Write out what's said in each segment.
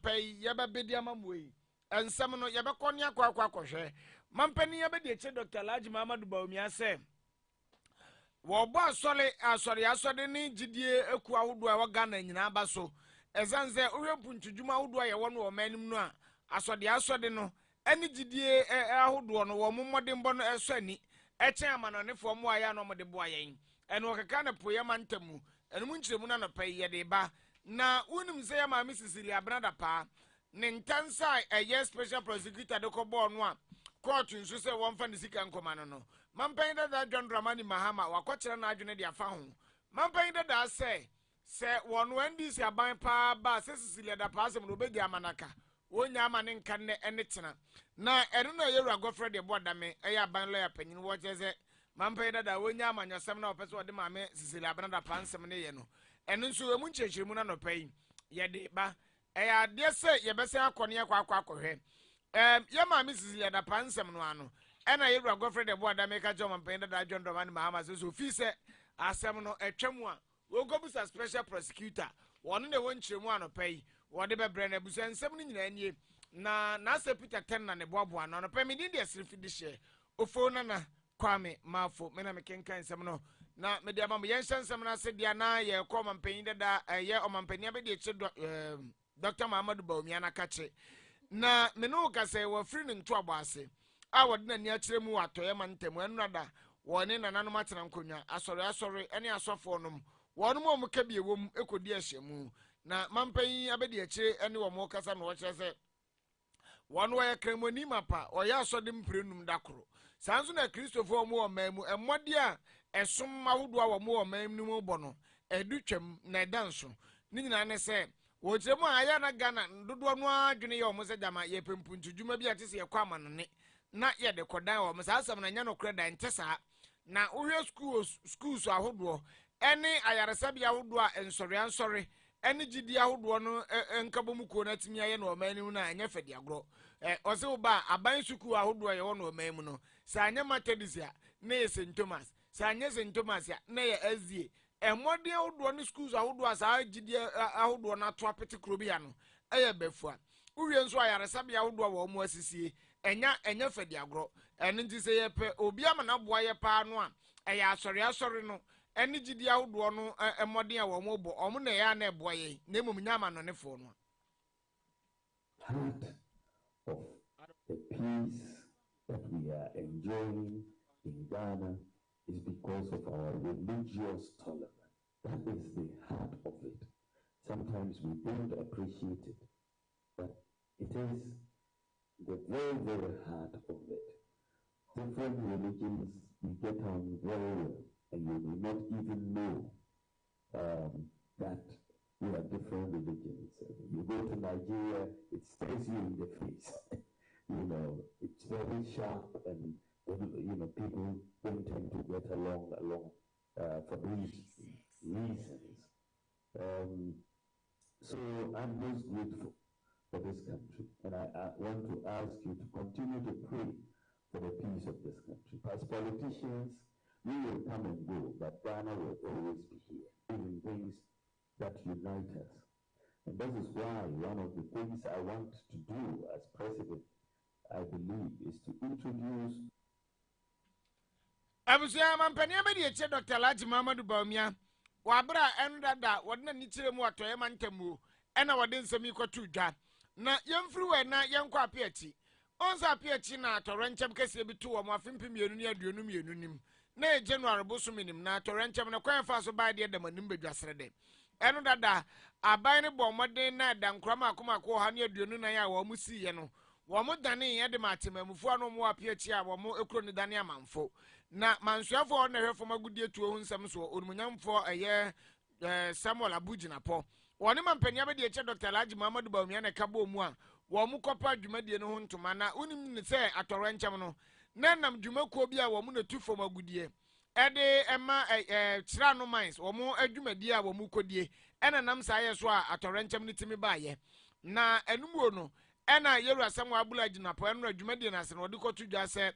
pay yababedi amamwe and some no yabakonia kwa koshe mampani yabedi che Dr. Laji Muhammad Bawumia say wo bo asori ni gidie eku ahodo a wagana nyina abaso ezanze ohwempuntudwuma ahodo a ye wono o manim no a asode no ani gidie ahodo no wo mommode mbo no eso ani eche amanonefo mo aya no mode bo ayen eno okeka na poya mantamu eno munchiremu na no pai ye de ba na unim se ya ma Mrs. Liabrada pa ne ntansa eye special prosecutor de ko bo no a court nso se won fa ne sika nkoma no no mampan da John Dramani Mahama wakwakira na adwene de afa ho mampan da se won ndisi aban pa ba se Cecilia da pa asem no bedi amanaka wonya amane nka ne enetena na eno na yewura Godfrey de bodame eya aban lawyer panyin wo jeze mampan da wonya amanyasem na opese wode maame Cecilia Abrada pa nsem ne ye no eno nso emu nchechirimu na no pai ye de ba eya de se ye bese akone akwa ye maame Cecilia da pa nsem no ano ena yewura Godfrey de bodame ka joma mampan da John Dramani Mahama so fi se asem no etwemu a wogobusa special prosecutor wonu ne wonchiremu anopai wode bebre na busa nsem ni nyina anie na se Peter ten na ne boaboa no pa me din de sirifi de hye ofo na kwame mafo me na me kenkan nsem no na me de amam yen nsem na se dia na ye ko mampanyin da ye omampania be de che Dr. Muhammad Bawumia na kache na me no ka se wo free ne nto Obuasi a wode na ni akiremu atoye mantam enu da woni nananom atena nkonwa asori ene asofo nom wonom o muka bi ewom ekodi ahyemu na mampanyin abedi akire ene wo mo kasa no wo kire se wono ye kremoni mapa oya asode mprenum dakoro sanso na Kristofo mo o mamu emmode a esom mahodo a wo mo o mamu mu bono edutwam na edanso ni nyina ne se wo kire mu aya na Ghana dodo no adwene ye o mo se jama ye pempuntudwuma bi atese ye kwa amanone na ye de kodan wo mo sa asam na nya no kreda ntesa na uhwe schools ahodo ene ayaresabia ahodo a ensori ene gidi ahodo no enkabomuko na timi aye na omani na anya fedi agro ose uba aban school ahodo ye wono omani no sa anya Methodist na ye St Thomas sa anya St Thomas ya na ye Azie emode ahodo no schools ahodo a sa gidi ahodo na to apete krobia no eye befua uhwe nso ayaresabia ahodo a wo mo asisie enya fedi agro ene nti se ye pe obi ama na boa ye pa no a eya asori no ene gidi ahodo no emode a wo mo bo omo na ya na boa ye na emum nyama no ne fo no part of the peace that we are enjoying in Ghana is because of our religious tolerance. That is the heart of it. Sometimes we don't appreciate it, but it is the very, very heart of it. Different religions, we get on very well, and you will not even know that we are different religions. You go to Nigeria, it stares you in the face. It's very sharp, and people don't tend to get along for these reasons. So I'm most grateful for this country, and I want to ask you to continue to pray for the peace of this country. As politicians, we will come and go, but Ghana will always be here, doing things that unite us. And that is why one of the things I want to do as president, I believe, is to introduce Abusia mampania be de che Dr. Laji Muhammad Bawumia wabra endada wodna ni kiremu atoye mantamu ena wode nsemi kwatu dwa na yemfiri we na yenkwa apiachi onza apiachi na atorenchem kese bi to wo mafimpim mienu ni aduonu mienu nim na January bosuminim na atorenchem na kwan fa so ba de damanim bedwasere de eno dada aban ne bo moden na dankrama akomako ha ne aduonu na ya wo musi ye no wo mo dane ye de matemamufu anu mo apiachi a wo mo ekro ni dane amanfo na mansuafo na hwefo magudie tuo hu nsem so onumunyamfo eye Samuel Abuginapo woni mampania be de che Dr. Laji Muhammad Bawumia na kabo mu a wo mu kopa adwumadie no ho ntoma na unim ne se atorenchem no na nam dwumakuo bi a wo mu na tufo magudie ede ema kira no mines wo mu adwumadie a wo mu kodie ena nam sa ye so a atorenchem ne timi baaye na enumuo no ena yeru Samuel Abuginapo eno adwumadie na se no de kotu dwa se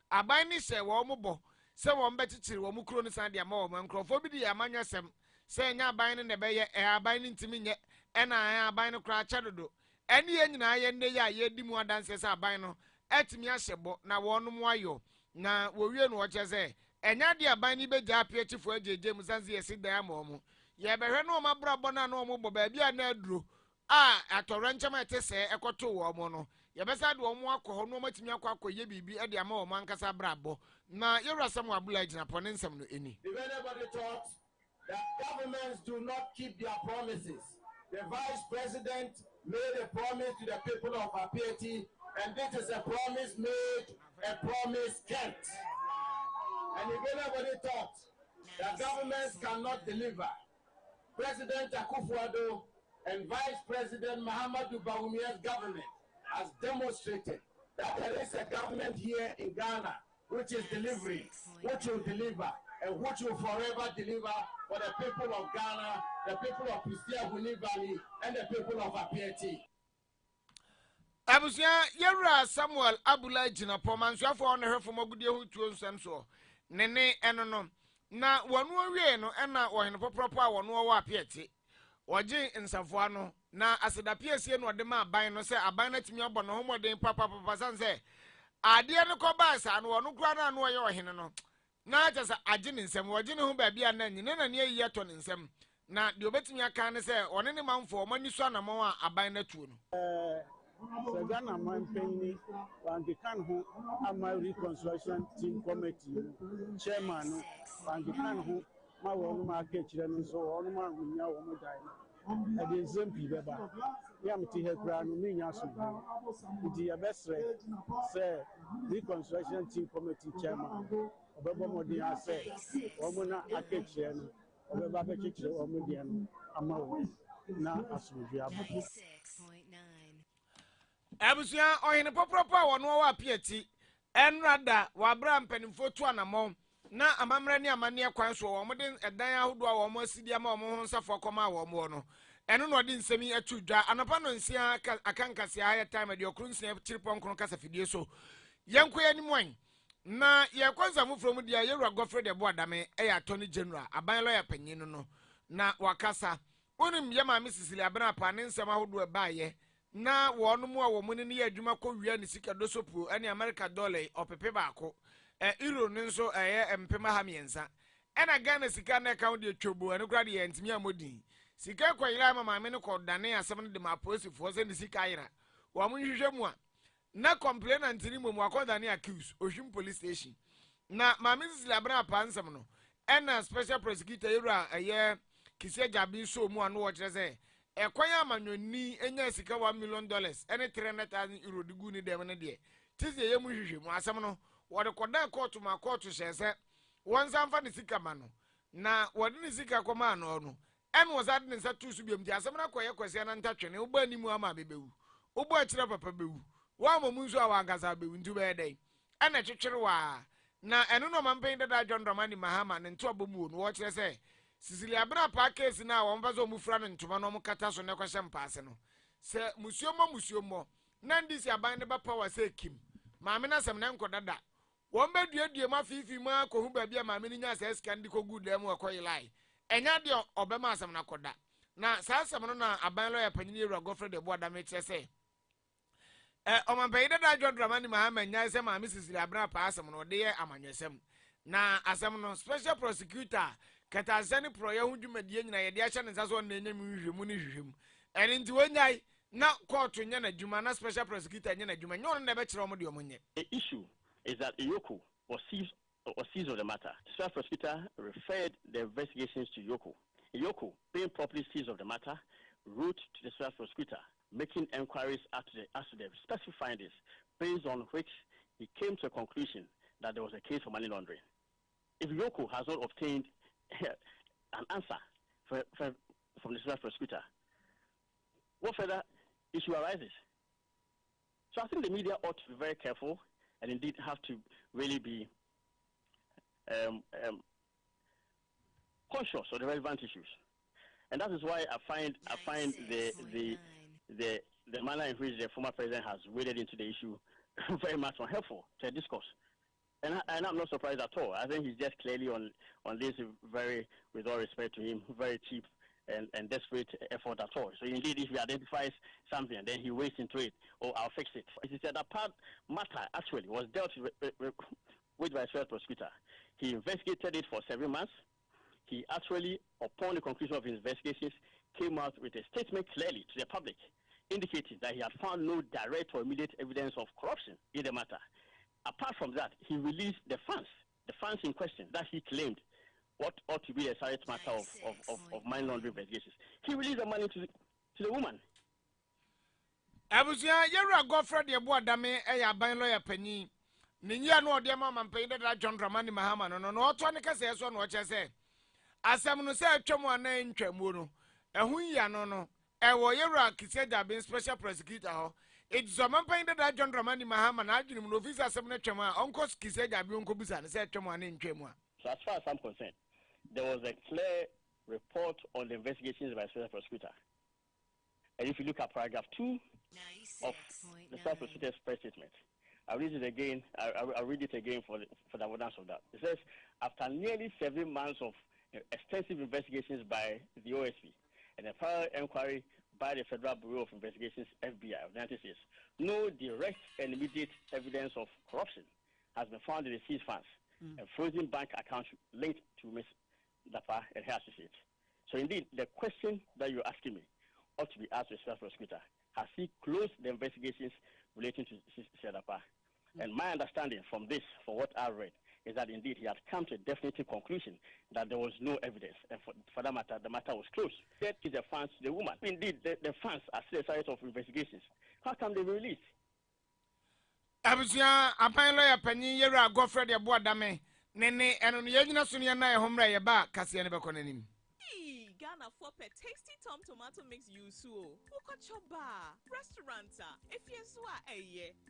aban ni se wo mu bo se wo mbetitiri wo mu kuro ni san de ama wo mankrofo bi di amanyasem se nya aban ni ne be ye aban ni ntimi nye ena aban ni kura chadodo ɛne yɛ nyinaa yɛ nne yɛ a yɛdi mu adanseɛ sɛ aban no ɛtumi ahyɛ bɔ na wɔnom ayɔ na wɔwie no wɔkyɛ sɛ ɛnya de aban no bɛgya apɛkyifo agyegye mu sanse yɛsi dan ama ɔmo yɛbɛhwɛ na ɔmo abrabɔ no a na ɔmo bɔ baabi a na aduro a atɔrɔ nkyɛm a ɛte sɛ ɛkɔtoo wɔ ɔmo no yɛbɛsa de ɔmo akɔ hɔ na ɔmo atumi akɔyɛ biribi de ama ɔmo ankasa abrabɔ na yɛwura sɛm wɔ abula gyina pɔ ne nsɛm no ɛni. If anybody thought that governments do not keep their promises, the vice president made a promise to the people of Apieti, and this is a promise made, a promise kept. And if anybody thought that governments cannot deliver, President Akufo-Addo and Vice President Muhammadu Bawumia's government has demonstrated that there is a government here in Ghana which is delivering, which will deliver, and which will forever deliver for the people of Ghana, the people of Pusia-Guni Valley, and the people of Apieti. Abusia yɛwura Samuel Abula gyina pɔ mansuafoɔ ɔno hwɛfo magudie ho tuo nsɛm soɔ nene ɛno no na wɔno awie no ɛna wɔhene pɔpɔpɔ a wɔno wɔ Apieti wɔgye nsafoa no na asedapie sie no ɔde ma aban no sɛ aban no atumi abɔ no ho mmɔden papapapa san sɛ adeɛ no kɔbaa saa no wɔno kora no a no ɔyɛ ɔhene no na kyɛ sɛ agye ne nsɛm wɔgye ne ho baabi a na nyina na ne ayi atɔ ne nsɛm na deɛ obɛtumi aka ne sɛ ɔne ne manfoɔ ɔmani so anammɔn a aban no atuo no sɛ Ghana man panyin wankekan ho ama reconstruction team committee chairman no wankekan ho ma wɔn ma aka kyerɛ no nso wɔn ma ahonya wɔn dan no ɛde nsɛm pii bɛba yam te ha kura no ne nya so nti yɛbɛsrɛ sɛ reconstruction team committee chairman ɔbɛbɔ mmɔden asɛ wɔn na aka kyerɛ no ɔbɛba bɛkyekyere wɔn deɛ no ama wɔn na asomdwe aba. Abusia ɔhene pɔpɔpɔ a wɔno wɔ Apieti ɛnrada wɔabra mpanimfoɔ tu anammɔn na amammerɛ ne amanneɛ kwan so wɔn de ɛdan ahodoɔ a wɔn asidi ama wɔn ho nsafoɔ kɔma a wɔn wɔ no ɛno na ɔde nsɛm yi atu dwa anapa no nsia akankasia ha yɛ time de ɔkoro nsia kyiri pɔnkoro kasa fidie so yɛnkɔ yɛ anim wan na yɛkɔ nsa foforɔ mu deɛ yɛwura gɔfrɛ de boa dame ɛyɛ attorney general aban lɔya panyin no na wakasa wonim yɛ maame sisili abena apa ne nsɛm ahodoɔ ɛbaayɛ na wɔn mu a wɔn ne yɛ adwuma kɔ wia ne sika dosopo ɛne America dollar ɔpepe baako euro ne nso ɛyɛ mpema ha mmiɛnsa ɛna Ghana sika na ɛka ho de twobo ɛno kora de yɛ ntimi amodin sika kɔ yira ma maame ne kɔ dane asɛm ne de ma aposifoɔ sɛ ne sika yira wɔn nhwehwɛ mu a na complainant ni mu akɔ dane accuse Ohwim police station na maame sisi abena apa nsɛm no ɛna special prosecutor yira ɛyɛ kisia jabi so mu ano wɔ kyerɛ sɛ ɛkwanya amanyoni enya sika $1 million ɛne 300,000 euro de gu ni dem ne de tisi ye mu hwehwɛ mu asɛm no wɔde kɔda court ma court hyɛ sɛ wɔn sanfa ne sika ma no na wɔde ne sika kɔma ano no ɛne wɔsa de ne nsa tu so biam ti asɛm na kɔyɛ kwɛsia na ntatwe ne woba ni mu ama bebewu woba akyerɛ papa bewu wa mo mu nso a wankasa bewu ntu bɛyɛ dɛn ɛna twetwere wa na ɛno no mampan dada John Dramani Mahama ne nto abomu no wɔ kyerɛ sɛ Sisili abena pa case na wɔn fa so mu fra no ntoma no mu kata so ne kɔhyɛ mpaase no sɛ musuomo na ndi si aban ne ba power sɛ kim maame na sɛm na nkɔ dada wɔn bɛduadua ma fifi ma akɔhu baabi a maame ne nya sɛ sika ndi kɔgu dam akɔyɛ lai ɛnya de ɔbɛma asɛm na kɔda na saa asɛm no na aban lɔya panyin Ewura Godfrey de boada me kyerɛ sɛ ɔmanpanyin dada John Dramani Mahama nya sɛ maame Sisili abena pa asɛm no de yɛ amanyɔsɛm na asɛm no special prosecutor kata zani pro ya hudwuma die nyina ye de ahye ne nsa so na enyam hwehwemu ne hwehwem ene nti wonyai na court nya na dwuma na special prosecutor nya na dwuma nya on na be kire omo de omo nye. The issue is that Yoko was seized of the matter. The special prosecutor referred the investigations to Yoko. Yoko, being properly seized of the matter, wrote to the special prosecutor making inquiries as to the specific findings, based on which he came to a conclusion that there was a case for money laundering. If Yoko has not obtained an answer from the special prosecutor, what further issue arises? So I think the media ought to be very careful and indeed have to really be conscious of the relevant issues. And that is why I find the manner in which the former president has waded into the issue very much unhelpful to the discourse. And I'm not surprised at all. I think he's just clearly on this very, with all respect to him, very cheap and desperate effort at all. So indeed, if he identifies something, then he wastes into it, or I'll fix it. He said that part matter actually was dealt with by the prosecutor. He investigated it for 7 months. He actually, upon the conclusion of his investigations, came out with a statement clearly to the public, indicating that he had found no direct or immediate evidence of corruption in the matter. Apart from that, he released the funds in question that he claimed what ought to be a serious matter of money laundering investigations. He released the money to the woman. Abusia, you're a Godfrey, your boy, Dame, a ban lawyer penny. Ninya no dear mamma paid that John Dramani Mahama, no, Tonica says on what I say. As I'm no say, Chomo name Chemuno, and who ya no. A warrior, he said that being special prosecutor. It's a man painted that John Dramani Mahama, and I didn't know visa some Chema, Uncle Kissed that Bunko Bisa, and said Chomo name Chema. So, as far as I'm concerned, there was a clear report on the investigations by the special prosecutor. And if you look at paragraph 2 of the special prosecutor's press statement, I'll read it again. I'll read it again for the evidence of that. It says, after nearly 7 months of extensive investigations by the OSP and a thorough inquiry by the Federal Bureau of Investigations, FBI, of the United States, no direct and immediate evidence of corruption has been found in the seized funds and frozen bank accounts linked to Ms. Dapa and her associates. So indeed, the question that you're asking me ought to be asked to the special prosecutor. Has he closed the investigations relating to Ms. Dapa? And my understanding from this, for what I read, is that indeed he had come to a definitive conclusion that there was no evidence, and for that matter, the matter was closed. That is the funds to the woman. Indeed, the funds are still a subject of investigations. How come they were released? Abusia, a pine lawyer penny, you're a Godfrey, your boy, Dame, Nene, and on the Yagina Sunia, home right back, Cassian Baconin. Ghana for a tasty tom tomato mix you so. Woko choba restauranta. If you swa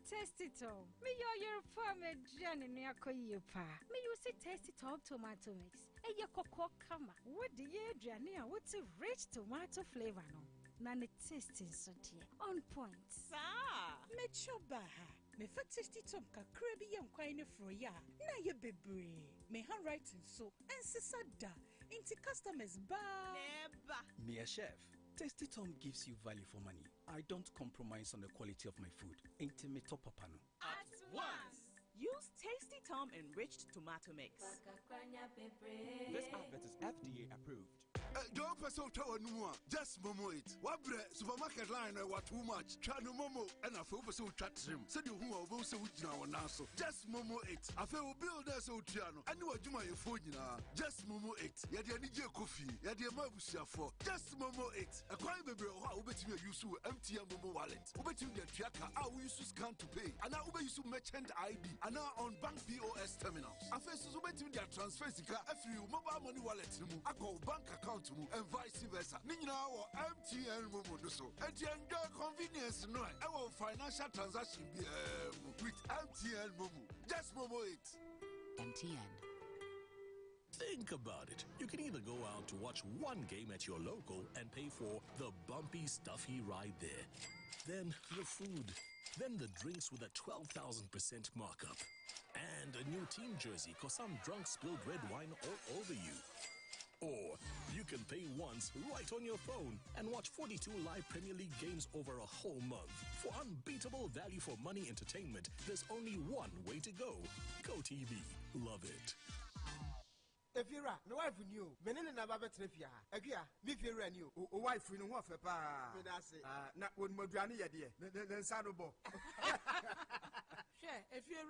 tasty tom. Me your farm a Jenny near Koyupa. Me you say tasty tom tomato mix. Your cocoa kama. What the year Jania? What's a rich tomato flavor no? None it tasting so dear. On point. Sa me choba. Me fa tasty tom ka krebi yam kwine fro ya. Na ye bebre. Me handwriting so and sisada. Into customers bar. Never. Me a chef. Tasty Tom gives you value for money. I don't compromise on the quality of my food. Ain't me top apano. At once. Use Tasty Tom enriched tomato mix. This advert is FDA approved. Don't pass out just momo it. What supermarket line what too much? Chano momo and a focus so chat him. Said you who are both now and also. Just momo it. I feel build us out piano. I know what you my phone now. Just momo it. Yadia DJ coffee. Yadia Mabusia for. Just momo it. A crime baby how bet you use MTN momo wallet. Ubet you the tracker. I will use to scan to pay. And now ube use merchant ID. And now on bank POS terminals. I first ubet you their transfer every mobile money wallet. I call bank account and vice versa. Nina or MTN Momo so. And you enjoy convenience no. Our financial transaction with MTN Momo. Just Momo it. MTN. Think about it. You can either go out to watch one game at your local and pay for the bumpy, stuffy ride there. Then the food. Then the drinks with a 12,000% markup. And a new team jersey cause some drunk spilled red wine all over you. Or you can pay once right on your phone and watch 42 live Premier League games over a whole month. For unbeatable value for money entertainment, there's only one way to go. GoTV. Love it. If you're no wife knew, Benin and Abba Trifia, Agia, me fear you, o wife in one for pa. Not one Modriani idea, then Sanobo. If you're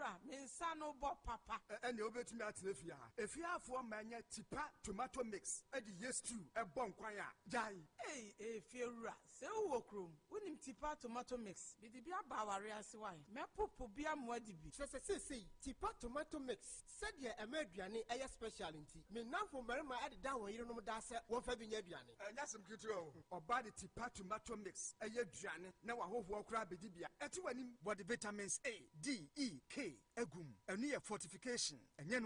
Sanobo Papa, and you bet me at Trifia. If you have one man yet tipa tomato mix, and yes too, a bon choir, die. Hey, if you're so walk room, when him tipa tomato mix, be the Bia Bavaria's wine, Mapo Bia Modibi. Say, tipa tomato mix, said ye a Mediani, a speciality. Me now for Marima added down when you know that's one for the Yediani. And that's some good or body tipa tomato mix, a Yediani, now I hope walk crab dibia. At when what the vitamins A, D, E, K, egum, a near fortification, and yen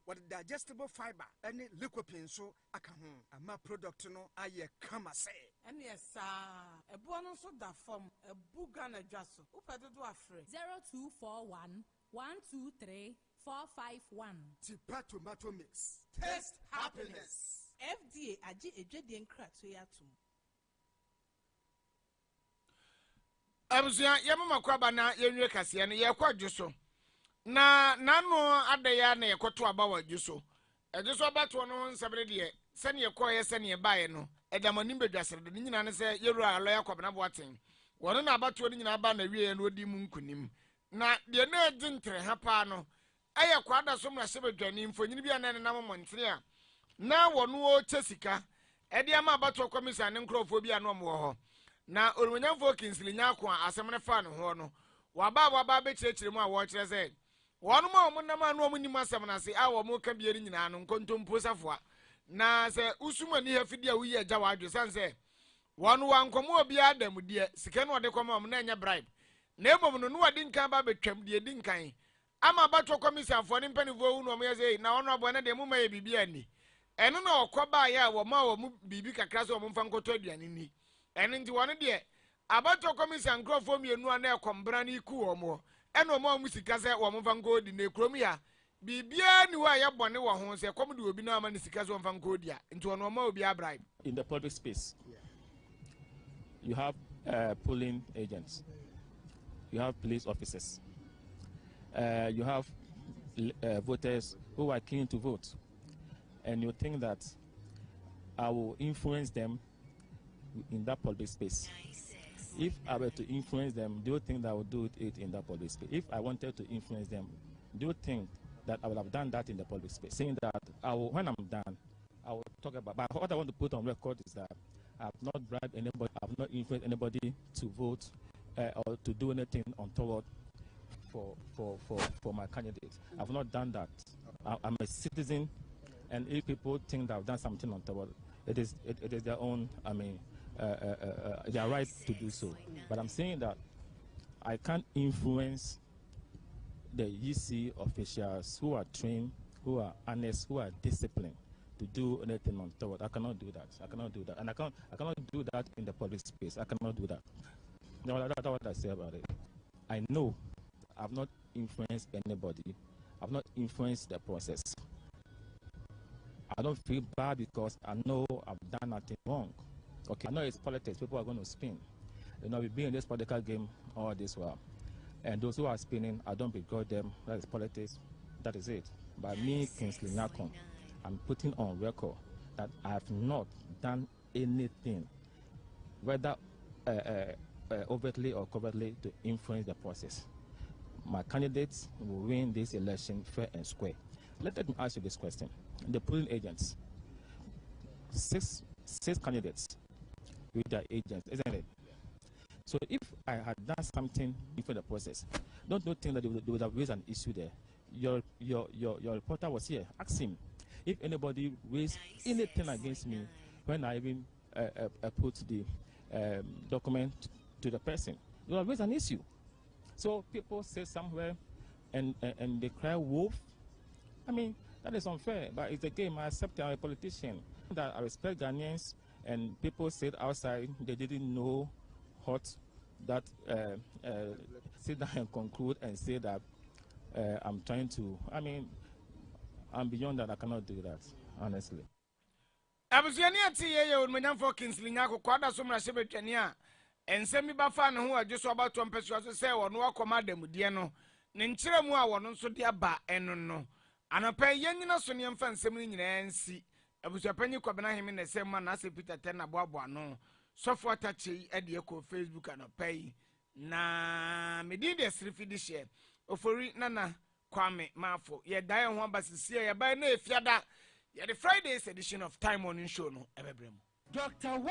what digestible fiber, and liquopin so I can a ma product no I come say. And yes, a bonus of that form, a boogana jasso, Upa do a free 0241 123 451. Tipa tomato mix. Taste happiness. FDA agye edwedie nkrato ya atom. Abusua yemma kwaba na yenwe kase ne yekwa dwuso. Na nano adaya na yekoto aba wa dwuso. Edwuso abato no nsabere de se ne yekoye se ne baaye no. Edamani bedwasere de nyina ne se yeru alo yakob na boaten. Wono na abato ne nyina aba na wiye no odi mu nkunim. Na de na edi ntere ha pa no. Aye kwada so mra se bedwani mfonyini bia na ne nam montere a. Na wono o chesika. Ede ama abato komisa ne nkrofo bia no mo ho. Na oronyamfo kinsilinya akwa asemne fa ne ho no. Waba be chirechire mu a wo kire se. Wono ma omunam anu omunim asem na se a wo mu ka bieri nyina no nkontompo safoa. Na se usuma ni hafidi a wuyi agya wadwe sanse. Wono wankomo obi adam die sika no de koma na enya bribe. Na emom no wadi nkan ba betwam die di nkan. Ama bato komisa fo ne mpanifo hu no mo yeze na ono abo na de mu ma ye bibia ni. Eno na okoba ya wo ma wo mu bibi kakra so wo mfa nkoto aduane ni. Eno nti wono de abato komisa nkrofo mienu ana ekombra na iku wo mo. Eno mo musika se wo mfa nkodi na ekrom ya. Bibia ni wa ya bone wo ho se kom de obi na ama ni sika so mfa nkodi a. Nti wono ma obi a bribe. In the public space, you have polling agents, you have police officers, you have voters who are keen to vote, and you think that I will influence them in that public space. If I were to influence them, do you think that I would do it in that public space? If I wanted to influence them, do you think that I would have done that in the public space? Saying that when I'm done, I will talk about. But what I want to put on record is that I have not bribed anybody, I have not influenced anybody to vote or to do anything untoward for my candidate. I've not done that. I'm a citizen, and if people think that I've done something untoward, it is their own. I mean, their right to do so. But I'm saying that I can't influence the EC officials who are trained, who are honest, who are disciplined to do anything untoward. I cannot do that. I cannot do that, and I cannot do that in the public space. I cannot do that. That's what I say about it. I know I've not influenced anybody. I've not influenced the process. I don't feel bad because I know I've done nothing wrong. Okay, I know it's politics. People are going to spin. You know, we've been in this political game all this while. And those who are spinning, I don't begrudge them. That is politics. That is it. But me, Kingsley Nakon, I'm putting on record that I have not done anything, whether overtly or covertly, to influence the process. My candidates will win this election fair and square. Let me ask you this question. The polling agents, six candidates with their agents, isn't it? So if I had done something before the process, don't think that they would have raised an issue there. Your reporter was here. Ask him if anybody raised anything against me when I even put the document to the person. You have raised an issue. So people say somewhere and they cry wolf. I mean, that is unfair, but it's a game. I accept I'm a politician. That I respect Ghanaians, and people said outside they didn't know what that sit down and conclude and say that I'm trying to. I mean, I'm beyond that. I cannot do that, honestly. Abusiani ati ye onmanyam for Kingsley Nyako kwada so mra shebetwani a ensemi ba fa ne ho adwo so about tompeso so say wono akoma damudie no ne nkyere mu a wono nso de aba eno no anapa yenyina so ne mfa nsem ni nyina nsi abusuapanyi kwabena hemi ne sema na se Peter ten na boabo no sofo atachi ade ko Facebook anapa yi na medi de srifi di share ofori nana kwame mafo ye dan ho abasisi ye ba na efiada. Yeah, the Friday's edition of Time Morning Show no ebebrem. Dr.